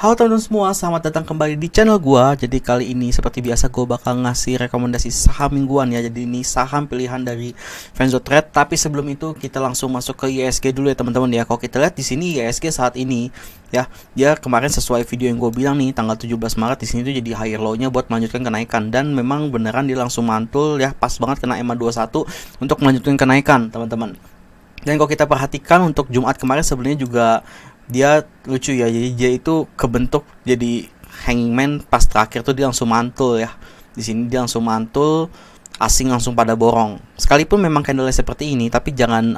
Halo teman-teman semua, selamat datang kembali di channel gua. Jadi kali ini seperti biasa gua bakal ngasih rekomendasi saham mingguan ya. Jadi ini saham pilihan dari Venzo Trade. Tapi sebelum itu kita langsung masuk ke ISG dulu ya teman-teman ya. Kalau kita lihat di sini ISG saat ini ya, dia kemarin sesuai video yang gue bilang nih tanggal 17 Maret di sini tuh jadi higher low-nya buat melanjutkan kenaikan, dan memang beneran dia langsung mantul ya, pas banget kena EMA 21 untuk melanjutkan kenaikan teman-teman. Dan kalau kita perhatikan untuk Jumat kemarin sebenarnya juga dia lucu ya, jadi dia itu kebentuk jadi hanging man pas terakhir tuh dia langsung mantul ya. Di sini dia langsung mantul, asing langsung pada borong. Sekalipun memang candle seperti ini, tapi jangan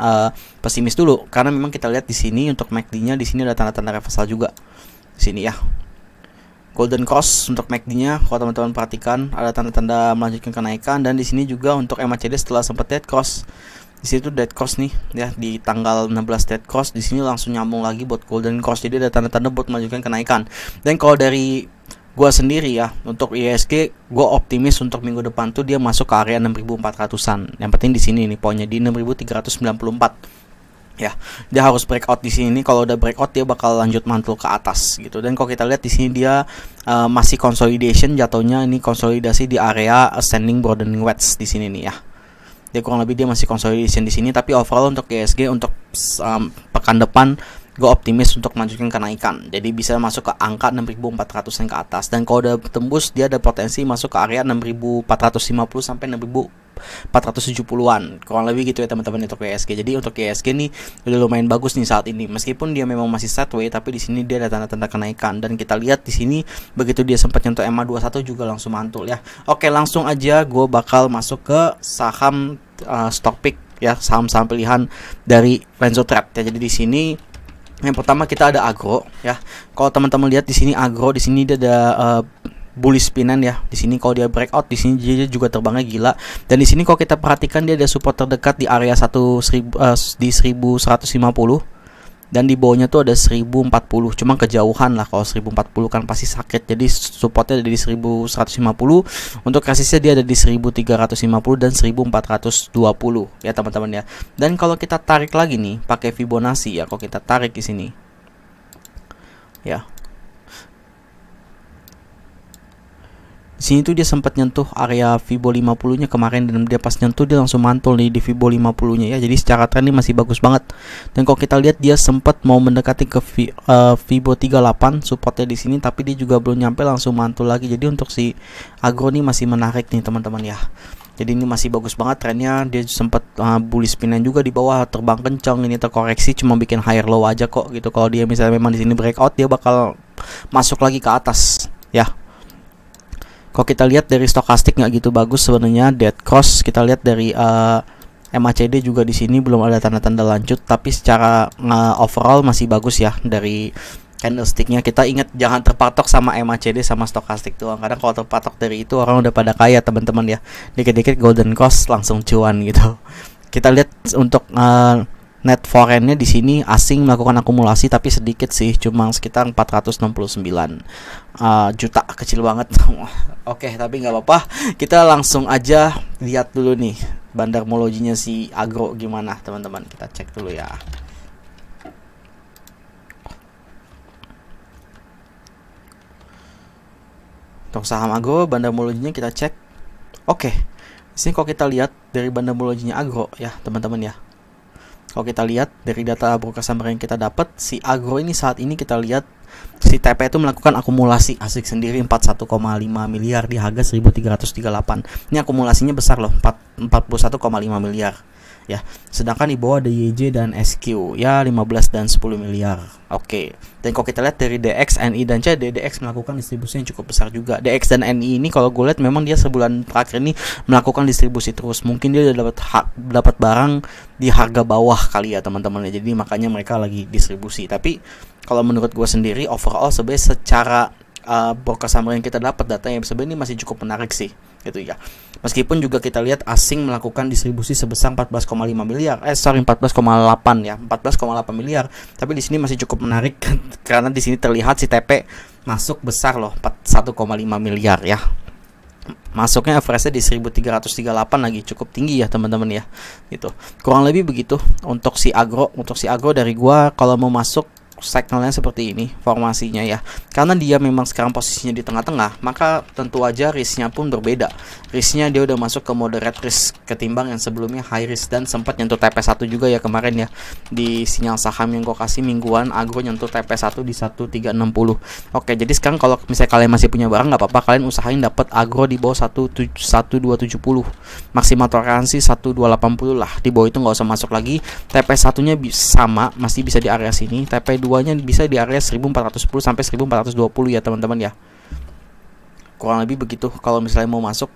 pesimis dulu karena memang kita lihat di sini untuk MACD-nya di sini ada tanda-tanda reversal juga. Di sini ya. Golden cross untuk MACD-nya, kalau teman-teman perhatikan ada tanda-tanda melanjutkan kenaikan, dan di sini juga untuk MACD setelah sempat dead cross. Di situ dead cross nih ya, di tanggal 16 dead cross, di sini langsung nyambung lagi buat golden cross. Jadi ada tanda-tanda buat melanjutkan kenaikan. Dan kalau dari gua sendiri ya, untuk ISG gua optimis untuk minggu depan tuh dia masuk ke area 6400-an. Yang penting di sini nih poinnya di 6394. Ya, dia harus breakout di sini. Kalau udah breakout dia bakal lanjut mantul ke atas gitu. Dan kalau kita lihat di sini dia masih consolidation jatuhnya, ini konsolidasi di area ascending broadening wedge di sini nih ya. Dia kurang lebih dia masih consolidation di sini, tapi overall untuk ISG untuk pekan depan gue optimis untuk melanjutkan kenaikan. Jadi bisa masuk ke angka 6400-an ke atas, dan kalau udah tembus dia ada potensi masuk ke area 6450 sampai 6470-an. Kurang lebih gitu ya teman-teman untuk ISG. Jadi untuk ISG nih udah lumayan bagus nih saat ini. Meskipun dia memang masih sideways, tapi di sini dia ada tanda-tanda kenaikan, dan kita lihat di sini begitu dia sempat nyentuh EMA 21 juga langsung mantul ya. Oke, langsung aja gue bakal masuk ke saham stock pick ya, saham-saham pilihan dari Venzo Trade ya. Jadi di sini yang pertama kita ada agro ya. Kalau teman-teman lihat di sini agro, di sini dia ada bullish spinan ya. Di sini kalau dia breakout di sini dia juga terbangnya gila. Dan di sini kalau kita perhatikan dia ada support terdekat di area 1150, dan di bawahnya tuh ada 1040. Cuma kejauhan lah, kalau 1040 kan pasti sakit. Jadi supportnya ada di 1150. Untuk resistnya dia ada di 1350 dan 1420 ya teman-teman ya. Dan kalau kita tarik lagi nih pakai Fibonacci ya, kalau kita tarik di sini ya, sini tuh dia sempat nyentuh area Fibo 50-nya kemarin, dan dia pas nyentuh dia langsung mantul nih di Fibo 50-nya ya. Jadi secara tren ini masih bagus banget. Dan kalau kita lihat dia sempat mau mendekati ke Fibo 38 supportnya di sini, tapi dia juga belum nyampe, langsung mantul lagi. Jadi untuk si agro nih masih menarik nih teman-teman ya. Jadi ini masih bagus banget trennya. Dia sempat bullish spinan juga di bawah, terbang kencang, ini terkoreksi cuma bikin higher low aja kok gitu. Kalau dia misalnya memang di sini breakout, dia bakal masuk lagi ke atas ya. Kalau kita lihat dari stokastik nggak gitu bagus sebenarnya, dead cross. Kita lihat dari MACD juga di sini belum ada tanda-tanda lanjut, tapi secara overall masih bagus ya dari candlesticknya. Kita ingat jangan terpatok sama MACD sama stokastik doang, karena kalau terpatok dari itu orang udah pada kaya teman-teman ya. Dikit-dikit golden cross langsung cuan gitu. Kita lihat untuk net foreign-nya di sini asing melakukan akumulasi, tapi sedikit sih, cuma sekitar 469 juta, kecil banget. Oke, tapi nggak apa-apa. Kita langsung aja lihat dulu nih bandarmologinya si agro gimana teman-teman. Kita cek dulu ya. Untuk saham agro bandarmologinya kita cek. Oke, di sini kalau kita lihat dari bandarmologinya agro ya teman-teman ya. Kalau kita lihat dari data broker summer yang kita dapat, si agro ini saat ini kita lihat si TP itu melakukan akumulasi asik sendiri 41,5 miliar di harga 1338. Ini akumulasinya besar loh, 41,5 miliar ya. Sedangkan di bawah ada YJ dan SQ ya 15 dan 10 miliar. Oke. Dan kalau kita lihat dari DX, NI dan CAD, DX melakukan distribusi yang cukup besar juga. DX dan NI ini kalau gue lihat memang dia sebulan terakhir ini melakukan distribusi terus. Mungkin dia udah dapat barang di harga bawah kali ya teman-teman. Jadi makanya mereka lagi distribusi. Tapi kalau menurut gue sendiri overall sebenarnya secara broker summer yang kita dapat datanya sebenarnya masih cukup menarik sih gitu ya. Meskipun juga kita lihat asing melakukan distribusi sebesar 14,5 miliar. 14,8 ya. 14,8 miliar. Tapi di sini masih cukup menarik karena di sini terlihat si TP masuk besar loh, 1,5 miliar ya. Masuknya average-nya di 1338 lagi, cukup tinggi ya teman-teman ya. Gitu. Kurang lebih begitu untuk si agro. Untuk si agro dari gua kalau mau masuk signalnya seperti ini formasinya ya. Karena dia memang sekarang posisinya di tengah-tengah, maka tentu aja risknya pun berbeda. Risknya dia udah masuk ke moderate risk ketimbang yang sebelumnya high risk, dan sempat nyentuh TP1 juga ya kemarin ya. Di sinyal saham yang gue kasih mingguan, Agro nyentuh TP1 di 1360. Oke, jadi sekarang kalau misalnya kalian masih punya barang, nggak apa-apa, kalian usahain dapat Agro di bawah 1270. Maksimal toleransi 1280 lah. Di bawah itu nggak usah masuk lagi. TP1 nya sama, masih bisa di area sini. TP2 nya bisa di area 1410 sampai 1420 ya teman-teman ya. Kurang lebih begitu kalau misalnya mau masuk.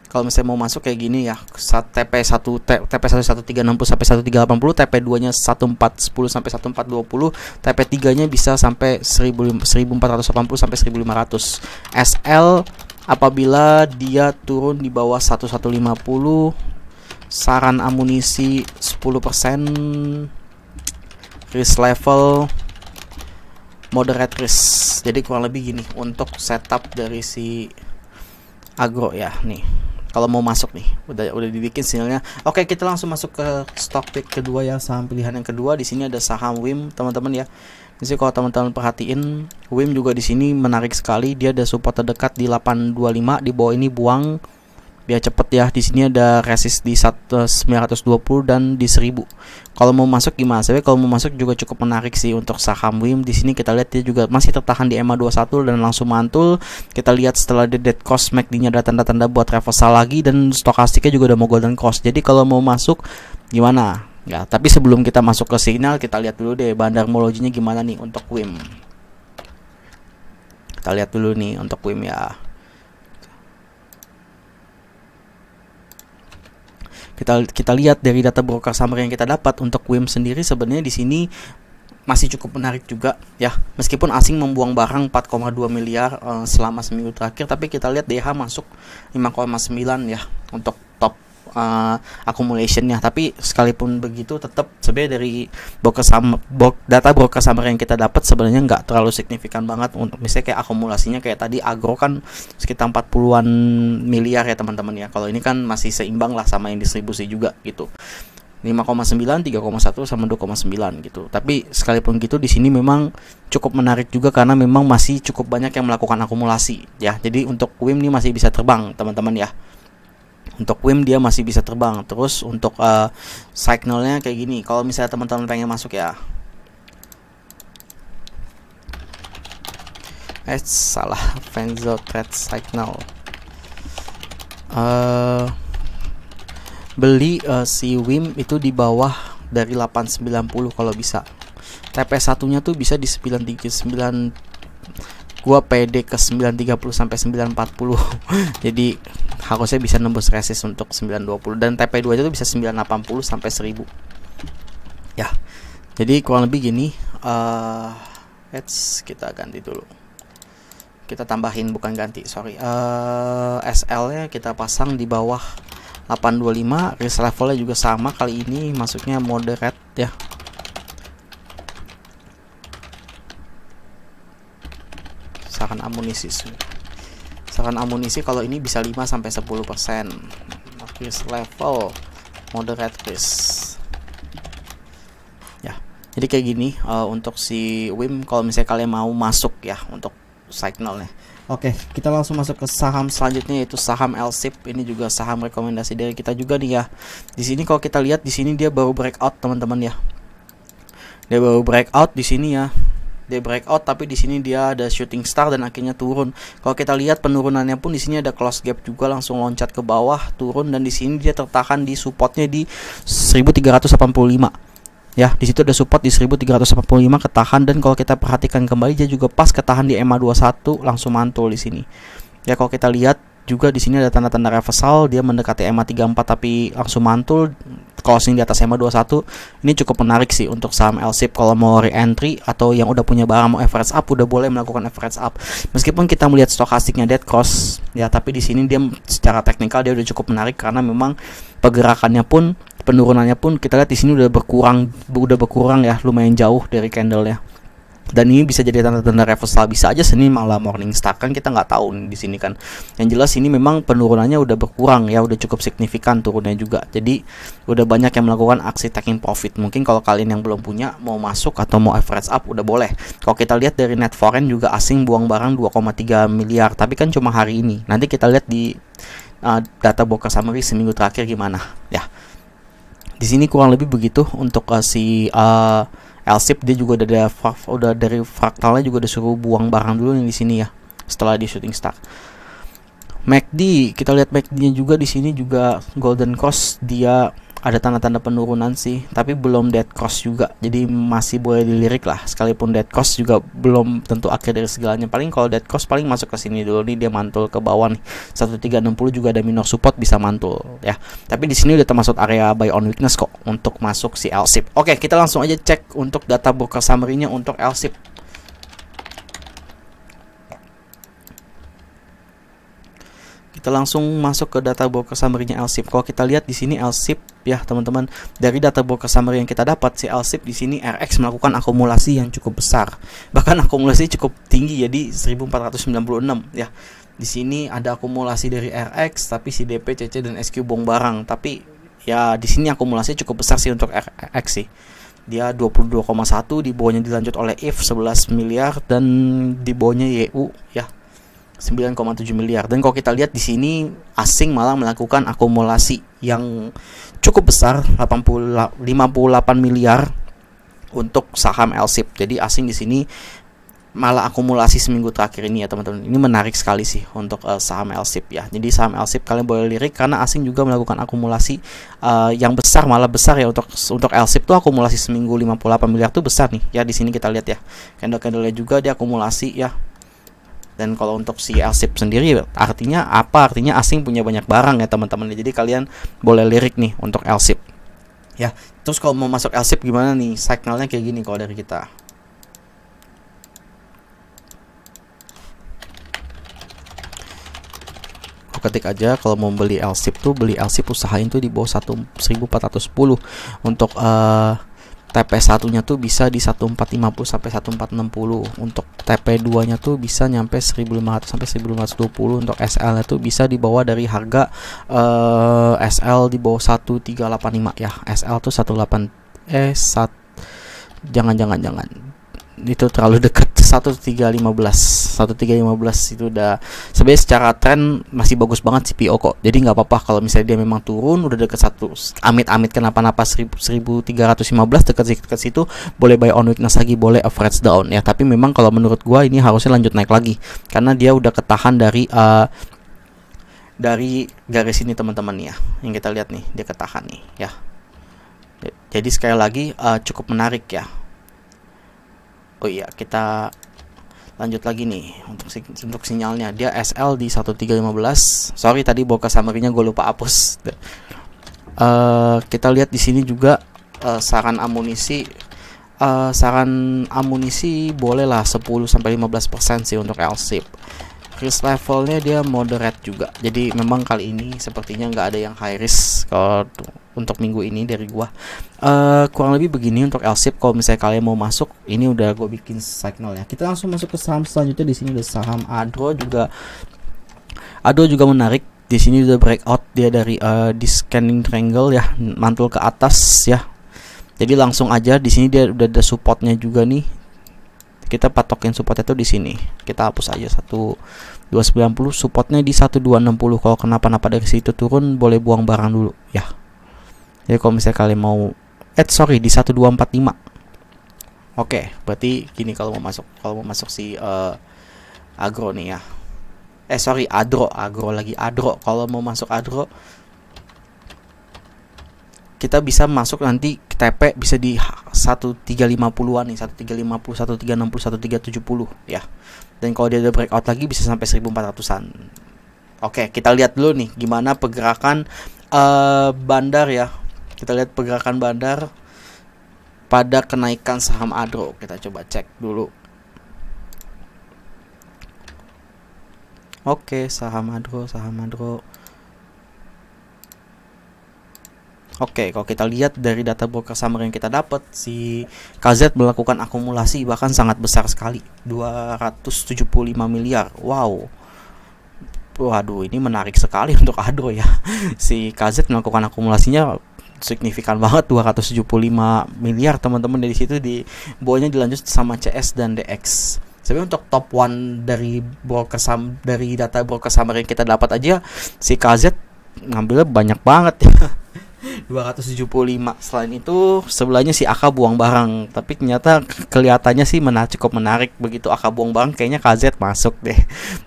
Kalau misalnya mau masuk kayak gini ya, TP1 1360 sampai 1380, TP2 nya 1410 sampai 1420, TP3 nya bisa sampai 1480 sampai 1500. SL apabila dia turun di bawah 1150, saran amunisi 10%, risk level moderate risk. Jadi kurang lebih gini untuk setup dari si Agro ya nih. Kalau mau masuk nih, udah dibikin sinyalnya. Oke, kita langsung masuk ke stock pick kedua ya, saham pilihan yang kedua. Di sini ada saham WIM, teman-teman ya. Jadi kalau teman-teman perhatiin, WIM juga di sini menarik sekali. Dia ada support terdekat di 825, di bawah ini buang biar cepet ya. Di sini ada resist di 920 dan di 1000. Kalau mau masuk gimana? Saya kalau mau masuk juga cukup menarik sih untuk saham WIM. Di sini kita lihat dia juga masih tertahan di EMA 21 dan langsung mantul. Kita lihat setelah di dead cross MACD-nya ada tanda-tanda buat reversal lagi, dan stokastiknya juga udah mau golden cross. Jadi kalau mau masuk gimana? Ya, tapi sebelum kita masuk ke signal, kita lihat dulu deh bandarmologinya gimana nih untuk WIM. Kita lihat dulu nih untuk WIM ya. Kita lihat dari data broker summary yang kita dapat untuk WIM sendiri, sebenarnya di sini masih cukup menarik juga ya. Meskipun asing membuang barang 4,2 miliar selama seminggu terakhir, tapi kita lihat DH masuk 5,9 ya untuk top accumulationnya. Tapi sekalipun begitu, tetap sebenarnya dari data broker summary yang kita dapat sebenarnya nggak terlalu signifikan banget untuk misalnya kayak akumulasinya kayak tadi Agro kan sekitar 40-an miliar ya teman-teman ya. Kalau ini kan masih seimbang lah sama yang distribusi juga gitu. 5,9, 3,1 sama 2,9 gitu. Tapi sekalipun gitu di sini memang cukup menarik juga karena memang masih cukup banyak yang melakukan akumulasi ya. Jadi untuk WIM ini masih bisa terbang teman-teman ya. Untuk WIM dia masih bisa terbang. Terus untuk signalnya kayak gini. Kalau misalnya teman-teman pengen masuk ya, salah, Venzo Trade Signal. Beli si WIM itu di bawah dari 890 kalau bisa. TP1 nya tuh bisa di 939. Gua PD ke 930 sampai 940. Jadi harusnya bisa nembus resist untuk 920, dan TP2 itu bisa 980 sampai 1000. Ya. Jadi kurang lebih gini. Kita ganti dulu. Kita tambahin, bukan ganti, sorry. SL-nya kita pasang di bawah 825, risk levelnya juga sama kali ini, masuknya moderate ya. Saran amunisi kalau ini bisa 5 sampai 10%. Risk level moderate risk. Ya. Jadi kayak gini untuk si WIM kalau misalnya kalian mau masuk ya untuk signalnya. Oke, kita langsung masuk ke saham selanjutnya yaitu saham LSIP. Ini juga saham rekomendasi dari kita juga nih ya. Di sini kalau kita lihat di sini dia baru breakout teman-teman ya. Dia baru breakout di sini ya. Dia breakout tapi di sini dia ada shooting star dan akhirnya turun. Kalau kita lihat penurunannya pun di sini ada close gap juga, langsung loncat ke bawah, turun, dan di sini dia tertahan di supportnya di 1385. Ya, di situ ada support di 1385 ketahan, dan kalau kita perhatikan kembali dia juga pas ketahan di EMA 21 langsung mantul di sini. Ya, kalau kita lihat juga di sini ada tanda-tanda reversal, dia mendekati EMA 34 tapi langsung mantul closing di atas EMA 21. Ini cukup menarik sih untuk saham LSIP kalau mau re-entry atau yang udah punya barang mau average up, udah boleh melakukan average up. Meskipun kita melihat stokastiknya dead cross ya, tapi di sini dia secara teknikal dia udah cukup menarik karena memang pergerakannya pun, penurunannya pun kita lihat di sini udah berkurang ya, lumayan jauh dari candle ya. Dan ini bisa jadi tanda-tanda reversal, bisa aja sini malah morning star, kan kita nggak tahu nih di sini kan. Yang jelas ini memang penurunannya udah berkurang ya, udah cukup signifikan turunnya juga. Jadi udah banyak yang melakukan aksi taking profit. Mungkin kalau kalian yang belum punya mau masuk atau mau average up udah boleh. Kalau kita lihat dari net foreign juga asing buang barang 2,3 miliar, tapi kan cuma hari ini. Nanti kita lihat di data broker summary seminggu terakhir gimana ya. Di sini kurang lebih begitu untuk si LSIP. Dia juga udah dari fraktalnya juga disuruh buang barang dulu nih di sini ya, setelah di shooting star. MACD, kita lihat MACD-nya juga di sini juga golden cross, dia ada tanda-tanda penurunan sih, tapi belum dead cross juga, jadi masih boleh dilirik lah. Sekalipun dead cross juga belum tentu akhir dari segalanya. Paling kalau dead cross paling masuk ke sini dulu nih, dia mantul ke bawah nih 1360 juga ada minor support, bisa mantul ya. Tapi di sini udah termasuk area buy on weakness kok untuk masuk si LSIP. Oke, kita langsung aja cek untuk data broker summary-nya untuk LSIP. Kita langsung masuk ke data broker summary-nya LSIP. Kalau kita lihat di sini LSIP ya teman-teman, dari data broker summary yang kita dapat, si LSIP di sini RX melakukan akumulasi yang cukup besar. Bahkan akumulasi cukup tinggi, jadi 1496 ya. Di sini ada akumulasi dari RX, tapi si DP, CC dan SQ bong barang. Tapi ya di sini akumulasi cukup besar sih untuk RX sih. Dia 22,1, di bawahnya dilanjut oleh IF 11 miliar dan di bawahnya YU ya 9,7 miliar. Dan kalau kita lihat di sini asing malah melakukan akumulasi yang cukup besar 58 miliar untuk saham LSIP. Jadi asing di sini malah akumulasi seminggu terakhir ini ya teman-teman. Ini menarik sekali sih untuk saham LSIP ya. Jadi saham LSIP kalian boleh lirik karena asing juga melakukan akumulasi yang besar, malah besar ya untuk LSIP tuh. Akumulasi seminggu 58 miliar tuh besar nih ya. Di sini kita lihat ya. Candle-candlenya juga dia akumulasi ya. Dan kalau untuk si LSIP sendiri artinya apa? Artinya asing punya banyak barang ya teman-teman. Jadi kalian boleh lirik nih untuk LSIP ya. Terus kalau mau masuk LSIP gimana nih? Signalnya kayak gini kalau dari kita. Ketik aja kalau mau beli LSIP tuh, beli LSIP usahain tuh di bawah 1410. Untuk TP1 nya tuh bisa di 1450 sampai 1460. Untuk TP2 nya tuh bisa nyampe 1500 sampai 1520. Untuk SL nya tuh bisa di bawah dari harga SL di bawah 1385 ya. SL tuh jangan itu terlalu dekat. 1315 itu udah sebenarnya secara tren masih bagus banget CPO kok. Jadi nggak apa-apa kalau misalnya dia memang turun udah deket amit-amit kenapa-napa 1315 dekat situ, boleh buy on weakness lagi, boleh average down ya. Tapi memang kalau menurut gua ini harusnya lanjut naik lagi karena dia udah ketahan dari garis ini teman-teman ya. Yang kita lihat nih, dia ketahan nih ya. Jadi sekali lagi cukup menarik ya. Oh iya, kita lanjut lagi nih untuk sinyalnya. Dia SL di 1315. Sorry tadi broker summary-nya gue lupa hapus. Kita lihat di sini juga saran amunisi bolehlah 10 sampai 15% sih untuk LSIP. Risk levelnya dia moderate juga. Jadi memang kali ini sepertinya nggak ada yang high risk kalau untuk minggu ini dari gua. Kurang lebih begini untuk LSIP. Kalau misalnya kalian mau masuk, ini udah gue bikin signal ya. Kita langsung masuk ke saham selanjutnya. Di sini ada saham Adro juga. Adro juga menarik. Di sini udah breakout dia dari descending triangle ya, mantul ke atas ya. Jadi langsung aja di sini dia udah ada supportnya juga nih. Kita patokin supportnya tuh di sini. Kita hapus aja 1290, supportnya di 1260. Kalau kenapa-napa dari situ turun, boleh buang barang dulu ya. Jadi kalau misalnya kalian mau di 1245. Oke, berarti gini kalau mau masuk si Agro nih ya. Adro. Kalau mau masuk Adro, kita bisa masuk nanti TP bisa di 1350-an nih, 1350, 1360, 1370 ya. Dan kalau dia ada breakout lagi bisa sampai 1400-an. Oke, kita lihat dulu nih gimana pergerakan bandar ya. Kita lihat pergerakan bandar pada kenaikan saham Adro. Kita coba cek dulu. Oke, saham Adro. Oke, kalau kita lihat dari data broker summary yang kita dapat, si KZ melakukan akumulasi bahkan sangat besar sekali, 275 miliar. Wow. Waduh, ini menarik sekali untuk Adro ya. Si KZ melakukan akumulasinya signifikan banget, 275 miliar teman-teman. Dari situ di bawahnya dilanjut sama CS dan DX. Sebenarnya untuk top 1 dari dari data broker summary yang kita dapat aja, si KZ ngambilnya banyak banget ya. 275. Selain itu sebelahnya si AK buang barang, tapi ternyata kelihatannya sih cukup menarik. Begitu AK buang barang kayaknya KZ masuk deh,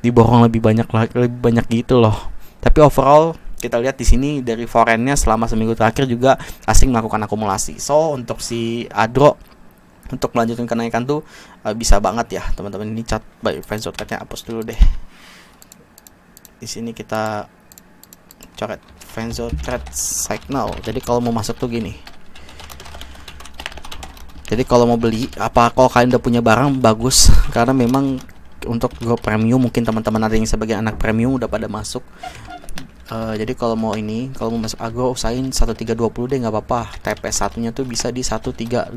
diborong lebih banyak gitu loh. Tapi overall kita lihat di sini dari foreignnya selama seminggu terakhir juga asing melakukan akumulasi. So untuk si Adro untuk melanjutkan kenaikan tuh bisa banget ya teman-teman. Ini chat by Fenzotrednya hapus dulu deh. Di sini kita coret Fenzotred signal. Jadi kalau mau masuk tuh gini. Jadi kalau mau beli, kalau kalian udah punya barang bagus, karena memang untuk grup premium mungkin teman-teman ada yang sebagai anak premium udah pada masuk. Jadi kalau mau masuk agro usahain 1320 deh, nggak apa-apa. TP satunya tuh bisa di 1350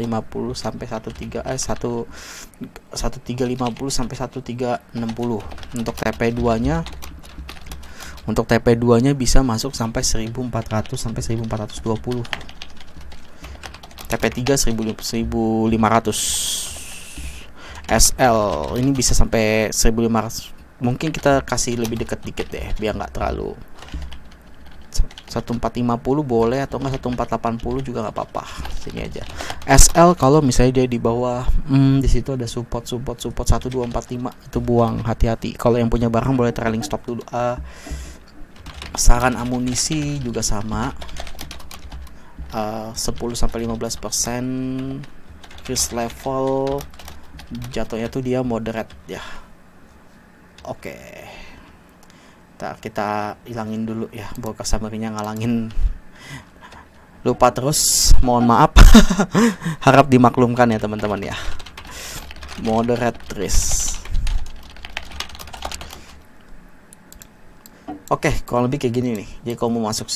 sampai 1350 sampai 1360. Untuk TP2-nya bisa masuk sampai 1400 sampai 1420. TP3 1500. SL ini bisa sampai 1500. Mungkin kita kasih lebih dekat dikit deh biar nggak terlalu. 1450 boleh atau enggak 1480 juga nggak apa-apa. Sini aja. SL kalau misalnya dia di bawah, di situ ada support 1245 itu buang, hati-hati. Kalau yang punya barang boleh trailing stop dulu. Saran amunisi juga sama, 10 sampai 15%. Risk level jatuhnya tuh dia moderate ya. Oke. Kita hilangin dulu ya, broker summary-nya ngalangin. Lupa terus, mohon maaf. Harap dimaklumkan ya teman-teman ya. Moderate risk. Oke, kurang lebih kayak gini nih. Jadi kalau mau masuk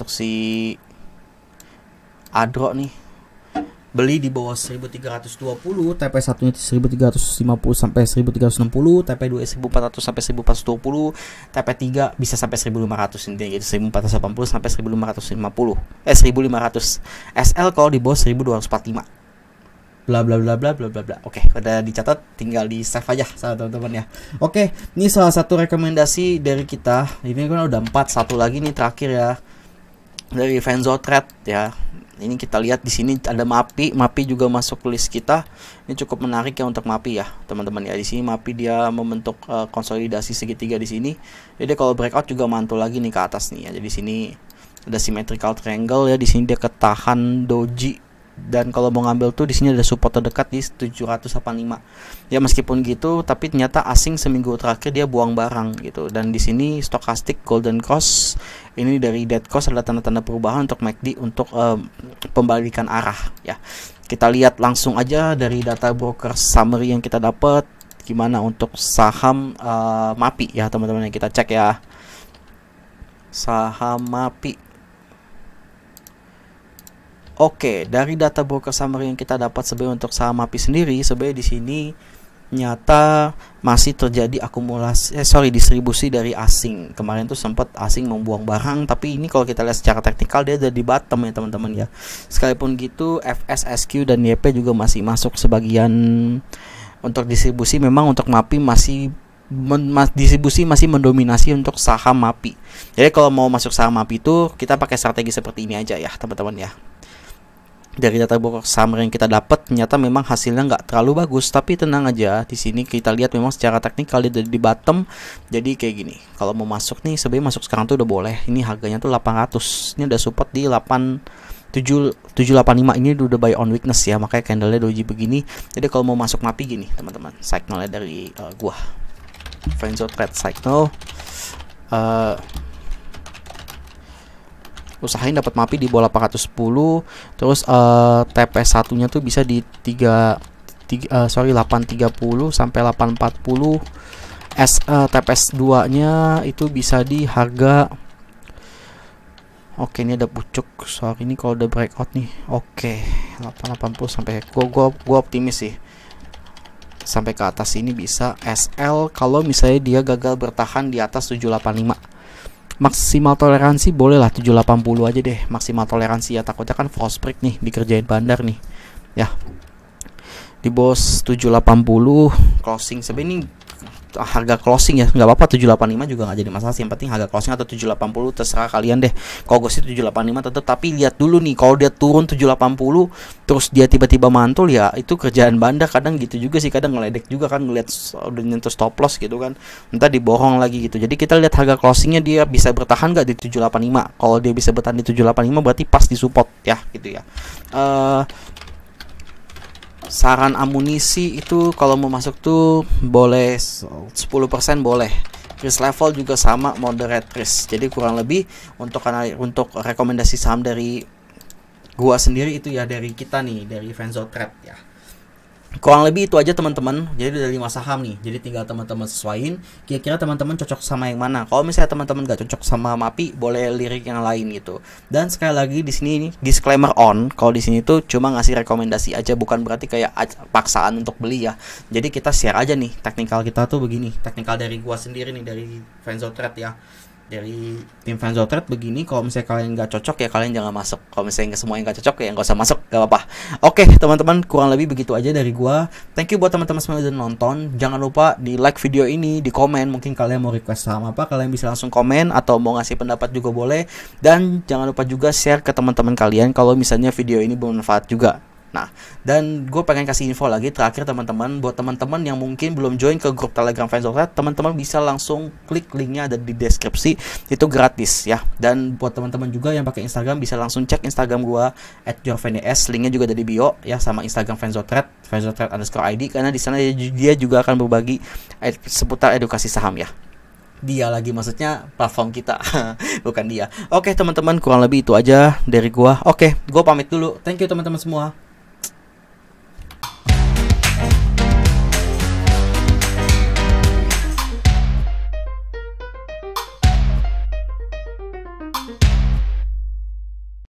si Adro nih, beli di bawah 1320, TP 1-nya 1350 sampai 1360, TP 2 1400 sampai 1420, TP 3 bisa sampai 1500 intinya gitu, 1480 sampai 1550. 1500. SL kalau di bawah 1245. Bla bla bla bla bla bla bla. Oke, udah dicatat, tinggal di save aja teman-teman ya. Oke, ini salah satu rekomendasi dari kita. Ini kan udah 4, satu lagi nih terakhir ya. Dari Fenzotred ya. Ini kita lihat di sini ada MAPI juga masuk list kita. Ini cukup menarik ya untuk MAPI ya, teman-teman ya. Di sini MAPI dia membentuk konsolidasi segitiga di sini. Jadi kalau breakout juga mantul lagi nih ke atas nih ya. Jadi di sini ada symmetrical triangle ya. Di sini dia ketahan doji. Dan kalau mau ngambil tuh di sini ada support terdekat di 785. Ya meskipun gitu, tapi ternyata asing seminggu terakhir dia buang barang gitu. Dan di sini stochastic golden cross ini dari dead cross ada tanda-tanda perubahan untuk MACD untuk pembalikan arah ya. Kita lihat langsung aja dari data broker summary yang kita dapat gimana untuk saham MAPI ya teman-teman, yang kita cek ya. Saham MAPI. Oke, dari data broker summary yang kita dapat sebenarnya untuk saham MAPI sendiri, sebenarnya di sini nyata masih terjadi distribusi dari asing. Kemarin tuh sempat asing membuang barang, tapi ini kalau kita lihat secara teknikal dia ada di bottom ya teman-teman ya. Sekalipun gitu FSSQ dan YP juga masih masuk sebagian untuk distribusi. Memang untuk MAPI distribusi masih mendominasi untuk saham MAPI. Jadi kalau mau masuk saham MAPI itu kita pakai strategi seperti ini aja ya teman-teman ya. Dari data broker summary yang kita dapat ternyata memang hasilnya nggak terlalu bagus, tapi tenang aja, di sini kita lihat memang secara teknikal dia di bottom. Jadi kayak gini, kalau mau masuk nih sebenarnya masuk sekarang tuh udah boleh. Ini harganya tuh 800, ini udah support di 785. Ini udah buy on weakness ya, makanya candlenya doji begini. Jadi kalau mau masuk MAPI gini teman-teman, signalnya dari gua Fenzotred signal, usahain dapat MAPI di bawah 810. Terus TP satunya tuh bisa di 830 sampai 840. TPS 2 nya itu bisa di harga Oke, ini ada pucuk. Sorry ini kalau udah breakout nih. Oke, 880 sampai gua optimis sih. Sampai ke atas ini bisa SL kalau misalnya dia gagal bertahan di atas 785. Maksimal toleransi bolehlah 780 aja deh. Maksimal toleransi ya, takutnya kan false break nih, dikerjain bandar nih. Ya. Di bos 780 closing sebenarnya harga closing ya, nggak apa-apa 785 juga nggak jadi masalah sih, yang penting harga closing atau 780 terserah kalian deh. Kalau gue sih 785 tetap, tapi lihat dulu nih kalau dia turun 780 terus dia tiba-tiba mantul ya itu kerjaan bandar. Kadang gitu juga sih, kadang ngeledek juga kan, ngeliat udah nyentuh stop loss gitu kan, entah dibohong lagi gitu. Jadi kita lihat harga closingnya dia bisa bertahan nggak di 785. Kalau dia bisa bertahan di 785 berarti pas di support ya gitu ya. Saran amunisi itu kalau mau masuk tuh boleh 10% boleh. Risk level juga sama, moderate risk. Jadi kurang lebih untuk rekomendasi saham dari gua sendiri itu ya, dari kita nih, dari Venzo Trade ya. Kurang lebih itu aja teman-teman. Jadi dari 5 saham nih. Jadi tinggal teman-teman sesuaiin kira-kira teman-teman cocok sama yang mana. Kalau misalnya teman-teman gak cocok sama MAPI, boleh lirik yang lain gitu. Dan sekali lagi di sini ini disclaimer on, kalau di sini tuh cuma ngasih rekomendasi aja, bukan berarti kayak paksaan untuk beli ya. Jadi kita share aja nih teknikal kita tuh begini. Teknikal dari gua sendiri nih, dari Venzo Trade ya. Dari tim Venzo Trade begini. Kalau misalnya kalian nggak cocok ya kalian jangan masuk. Kalau misalnya semua yang nggak cocok ya nggak usah masuk, nggak apa-apa. Oke teman-teman, kurang lebih begitu aja dari gua. Thank you buat teman-teman semua yang udah nonton. Jangan lupa di like video ini, di komen. Mungkin kalian mau request saham apa, kalian bisa langsung komen atau mau ngasih pendapat juga boleh. Dan jangan lupa juga share ke teman-teman kalian kalau misalnya video ini bermanfaat juga. Nah, dan gue pengen kasih info lagi terakhir teman-teman, buat teman-teman yang mungkin belum join ke grup Telegram Venzo Trade, teman-teman bisa langsung klik linknya ada di deskripsi, itu gratis ya. Dan buat teman-teman juga yang pakai Instagram bisa langsung cek Instagram gue @jorvenies, linknya juga ada di bio ya, sama Instagram Venzo Trade _ID, karena di sana dia juga akan berbagi seputar edukasi saham ya. Dia lagi maksudnya platform kita bukan dia. Oke teman-teman, kurang lebih itu aja dari gua. Oke, gua pamit dulu. Thank you teman-teman semua.